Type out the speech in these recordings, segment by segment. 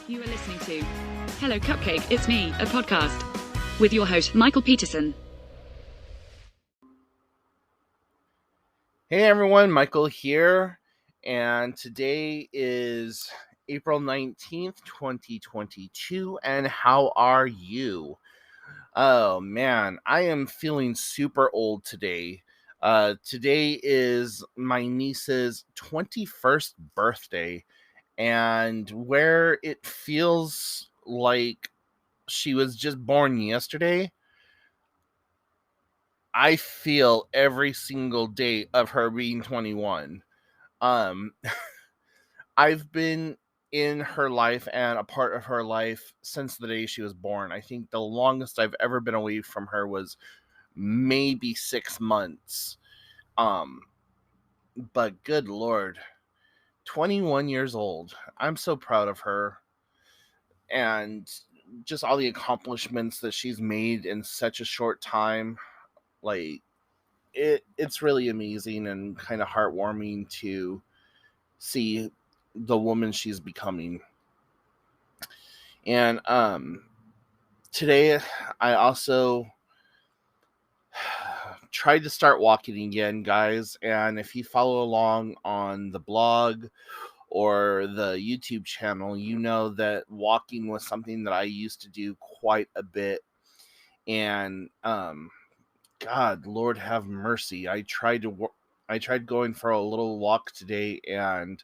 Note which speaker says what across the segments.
Speaker 1: You are listening to Hello Cupcake, It's Me, a podcast with your host, Michael Peterson.
Speaker 2: Hey everyone, Michael here, and today is April 19th, 2022, and how are you? Oh man, I am feeling super old today. Today is my niece's 21st birthday, and where it feels like she was just born yesterday, I feel every single day of her being 21. Um, I've been in her life and a part of her life since the day she was born. I think the longest I've ever been away from her was maybe 6 months. Um, but good Lord, 21 years old. I'm so proud of her and just all the accomplishments that she's made in such a short time. Like it's really amazing and kind of heartwarming to see the woman she's becoming. And today I also tried to start walking again, guys. And if you follow along on the blog or the YouTube channel, you know that walking was something that I used to do quite a bit. And God, Lord have mercy. I tried going for a little walk today, and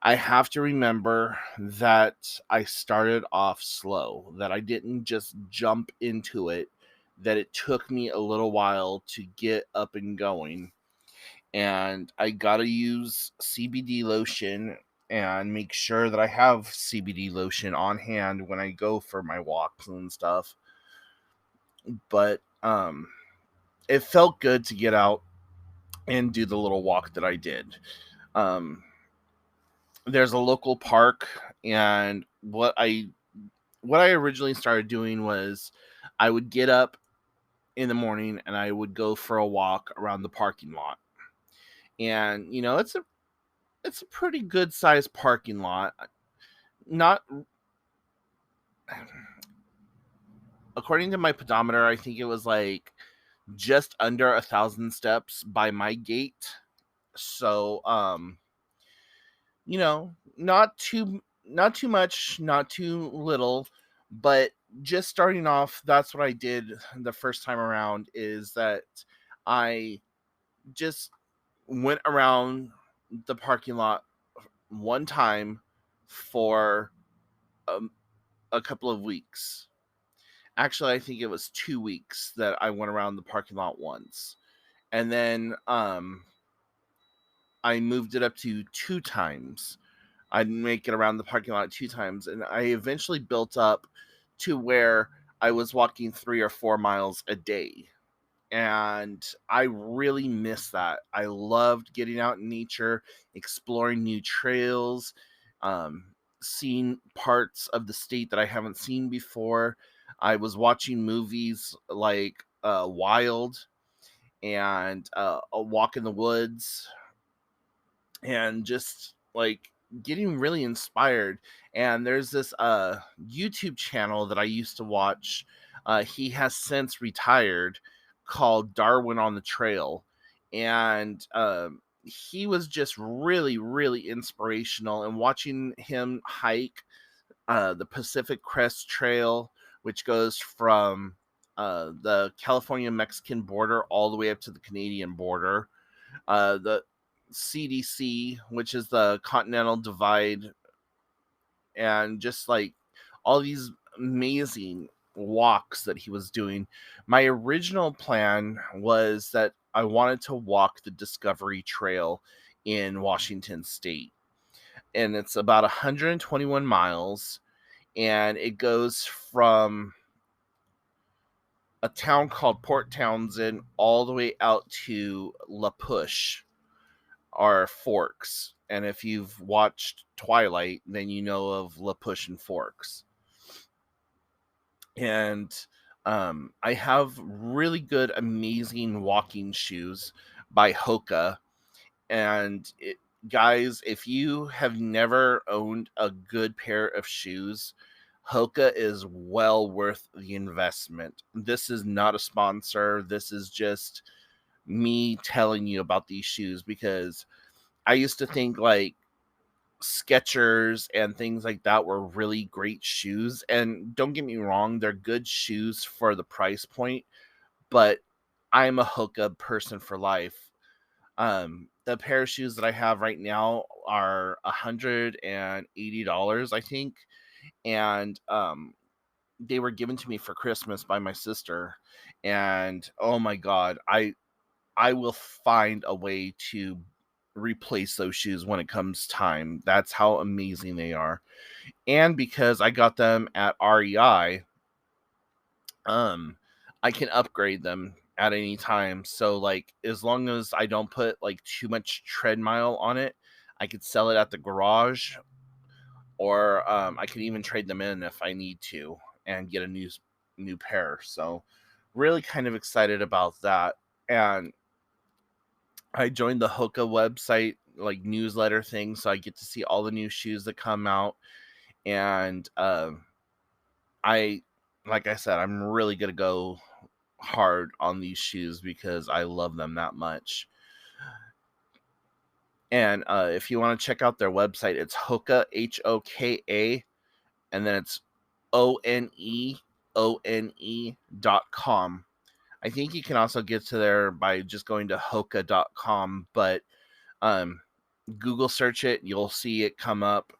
Speaker 2: I have to remember that I started off slow, that I didn't just jump into it, that it took me a little while to get up and going. And I gotta use CBD lotion and make sure that I have CBD lotion on hand when I go for my walks and stuff. But it felt good to get out and do the little walk that I did. Um, there's a local park, and what I originally started doing was I would get up in the morning and I would go for a walk around the parking lot. And it's a pretty good sized parking lot. Not according to my pedometer, I think it was like just under 1,000 steps by my gate. So not too much, not too little, but just starting off, that's what I did the first time around, is that I just went around the parking lot one time for um, a couple of weeks. Actually, I think it was 2 weeks that I went around the parking lot once. And then I moved it up to 2 times. I'd make it around the parking lot 2 times, and I eventually built up to where I was walking 3 or 4 miles a day. And I really miss that. I loved getting out in nature, exploring new trails, seeing parts of the state that I haven't seen before. I was watching movies like Wild and A Walk in the Woods, and just like getting really inspired. And there's this YouTube channel that I used to watch. He has since retired, called Darwin on the Trail. And he was just really, really inspirational. And watching him hike the Pacific Crest Trail, which goes from the California Mexican border all the way up to the Canadian border, the CDC, which is the Continental Divide, and just like all these amazing walks that he was doing. My original plan was that I wanted to walk the Discovery Trail in Washington State, and it's about 121 miles, and it goes from a town called Port Townsend all the way out to La Push, are Forks. And if you've watched Twilight, then you know of La Push and Forks. And I have really good, amazing walking shoes by Hoka. And guys, if you have never owned a good pair of shoes, Hoka is well worth the investment. This is not a sponsor. This is just me telling you about these shoes, because I used to think like Skechers and things like that were really great shoes. And don't get me wrong, they're good shoes for the price point, but I'm a Hoka person for life. The pair of shoes that I have right now are $180, I think, and they were given to me for Christmas by my sister. And oh my god, I will find a way to replace those shoes when it comes time. That's how amazing they are. And because I got them at REI, um I can upgrade them at any time. So like as long as I don't put like too much tread mile on it, I could sell it at the garage, or I could even trade them in if I need to and get a new pair. So really kind of excited about that. And I joined the Hoka website like newsletter thing, so I get to see all the new shoes that come out. And I like I said, I'm really gonna go hard on these shoes because I love them that much. And if you want to check out their website, it's Hoka, Hoka, and then it's ONEONE.com. I think you can also get to there by just going to Hoka.com, but um, Google search it, you'll see it come up.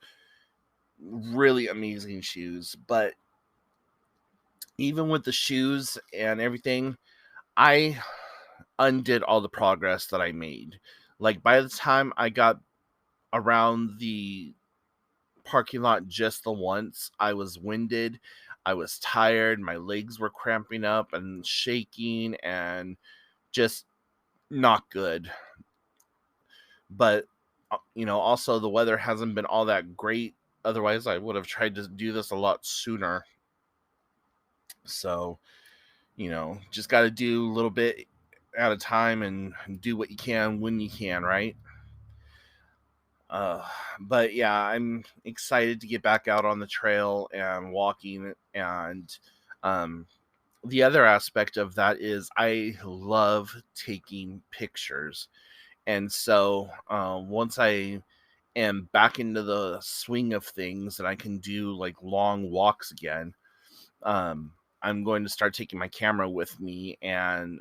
Speaker 2: Really amazing shoes. But even with the shoes and everything, I undid all the progress that I made. Like by the time I got around the parking lot just the once, I was winded, I was tired, my legs were cramping up and shaking and just not good. But also the weather hasn't been all that great. Otherwise, I would have tried to do this a lot sooner. So, just got to do a little bit at a time and do what you can when you can, right? Uh, but yeah, I'm excited to get back out on the trail and walking. And um, the other aspect of that is I love taking pictures. And so once I am back into the swing of things and I can do like long walks again, um, I'm going to start taking my camera with me and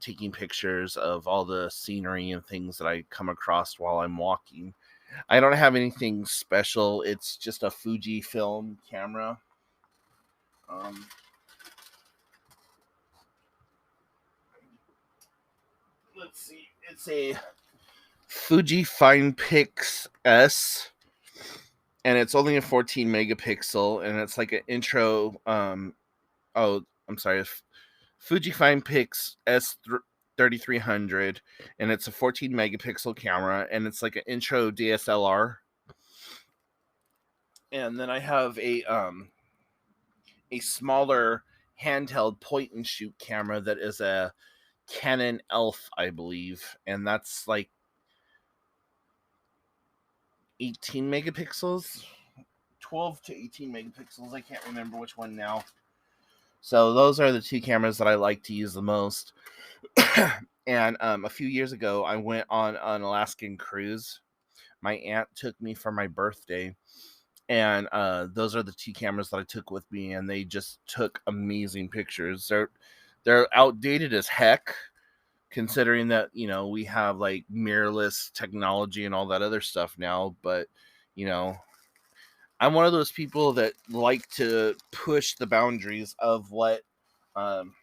Speaker 2: taking pictures of all the scenery and things that I come across while I'm walking. I don't have anything special. It's just a Fuji film camera. Um, let's see. It's a Fuji FinePix S, and it's only a 14 megapixel, and it's like an intro. Oh, I'm sorry. Fuji FinePix S 3300, and it's a 14 megapixel camera, and it's like an intro DSLR. And then I have a smaller handheld point and shoot camera that is a Canon Elf, I believe, and that's like 18 megapixels, 12 to 18 megapixels. I can't remember which one now. So those are the two cameras that I like to use the most. And a few years ago, I went on an Alaskan cruise. My aunt took me for my birthday, and those are the two cameras that I took with me, and they just took amazing pictures. They're outdated as heck, considering that we have like mirrorless technology and all that other stuff now. But you know, I'm one of those people that like to push the boundaries of what um,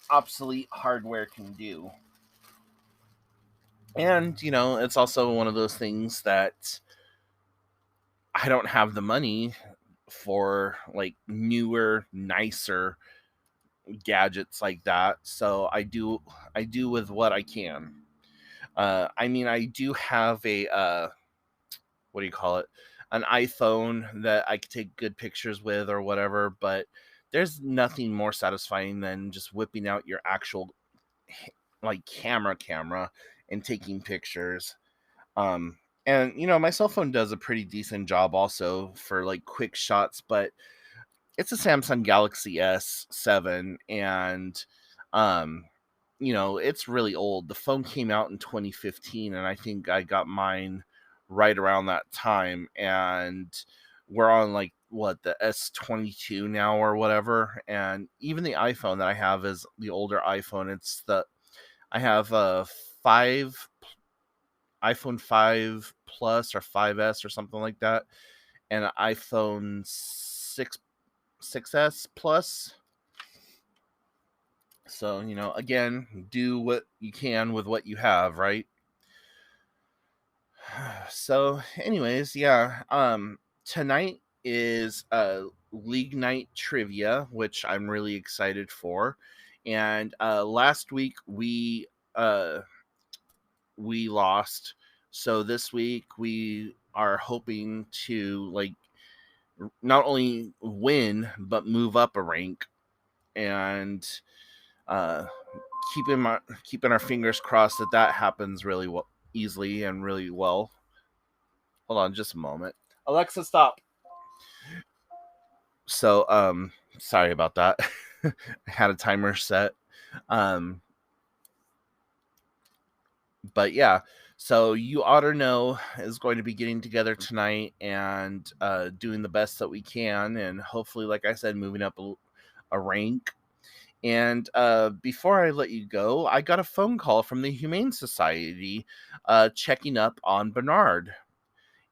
Speaker 2: obsolete hardware can do. And it's also one of those things that I don't have the money for like newer, nicer gadgets like that. So I do with what I can. I mean, I do have a what do you call it? An iPhone that I could take good pictures with or whatever, but there's nothing more satisfying than just whipping out your actual like camera and taking pictures. Um And my cell phone does a pretty decent job also for like quick shots, but it's a Samsung Galaxy S7, and um it's really old. The phone came out in 2015, and I think I got mine right around that time, and we're on like what, the S22 now or whatever. And even the iPhone that I have is the older iPhone. I have a 5 iPhone 5 Plus or 5S or something like that, and an iPhone 6S Plus. So, again, do what you can with what you have, right? So, anyways, yeah. Tonight is league night trivia, which I'm really excited for. And last week uh we lost. So this week we are hoping to like not only win but move up a rank, and uh keeping our fingers crossed that that happens really well, easily and really well. Hold on just a moment. Alexa, stop. So sorry about that. I had a timer set. Um but yeah, so You Oughta Know is going to be getting together tonight and doing the best that we can, and hopefully, like I said, moving up a rank. And before I let you go, I got a phone call from the Humane Society checking up on Bernard.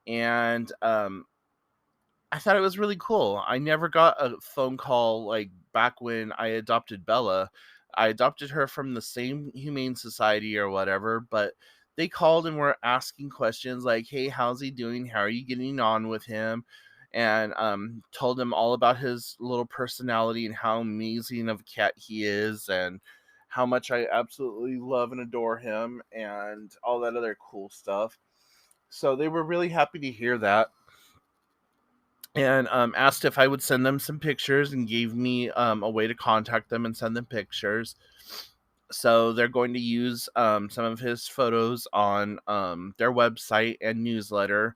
Speaker 2: And I thought it was really cool. I never got a phone call like back when I adopted Bella. I adopted her from the same Humane Society or whatever, but they called and were asking questions like, "Hey, how's he doing? How are you getting on with him?" And told him all about his little personality and how amazing of a cat he is, and how much I absolutely love and adore him, and all that other cool stuff. So they were really happy to hear that, and asked if I would send them some pictures, and gave me a way to contact them and send them pictures. So they're going to use some of his photos on their website and newsletter,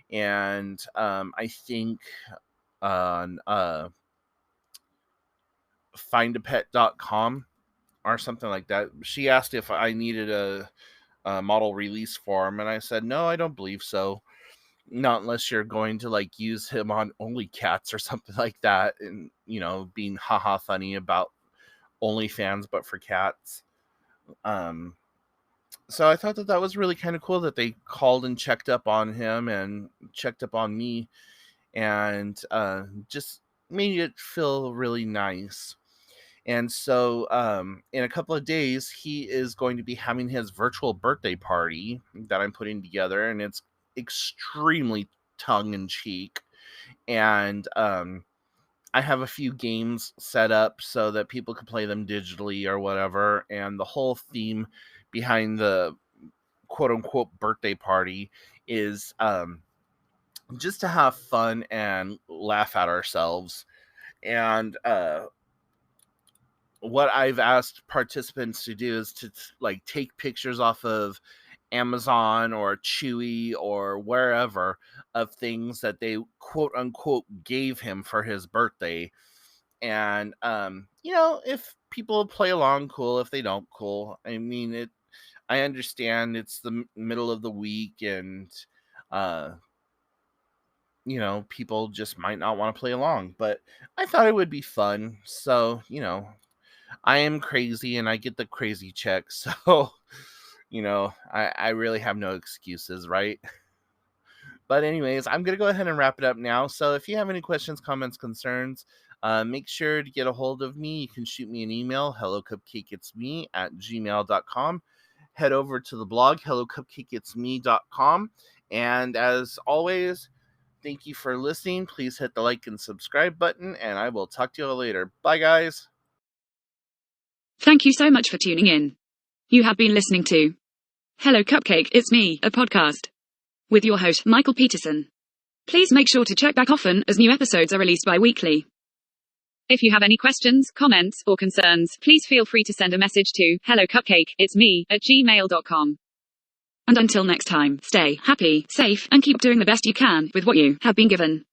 Speaker 2: and I think on findapet.com or something like that. She asked if I needed a model release form, and I said no, I don't believe so. Not unless you're going to like use him on only cats or something like that, and being haha funny about OnlyFans but for cats. Um, so I thought that that was really kind of cool that they called and checked up on him and checked up on me, and just made it feel really nice. And so, in a couple of days, he is going to be having his virtual birthday party that I'm putting together, and it's extremely tongue in cheek. And I have a few games set up so that people can play them digitally or whatever. And the whole theme behind the quote unquote birthday party is just to have fun and laugh at ourselves. And what I've asked participants to do is to like take pictures off of Amazon or Chewy or wherever of things that they quote unquote gave him for his birthday. And if people play along, cool. If they don't, cool. I mean, I understand it's the middle of the week, and uh people just might not want to play along, but I thought it would be fun. So, I am crazy and I get the crazy check. So, I really have no excuses, right? But, anyways, I'm going to go ahead and wrap it up now. So, if you have any questions, comments, concerns, make sure to get a hold of me. You can shoot me an email, hellocupcakeitsme at gmail.com. Head over to the blog, hellocupcakeitsme.com. And as always, thank you for listening. Please hit the like and subscribe button, and I will talk to you all later. Bye, guys.
Speaker 1: Thank you so much for tuning in. You have been listening to Hello Cupcake, It's Me, a podcast with your host, Michael Peterson. Please make sure to check back often as new episodes are released bi-weekly. If you have any questions, comments, or concerns, please feel free to send a message to hellocupcakeitsme@gmail.com. And until next time, stay happy, safe, and keep doing the best you can with what you have been given.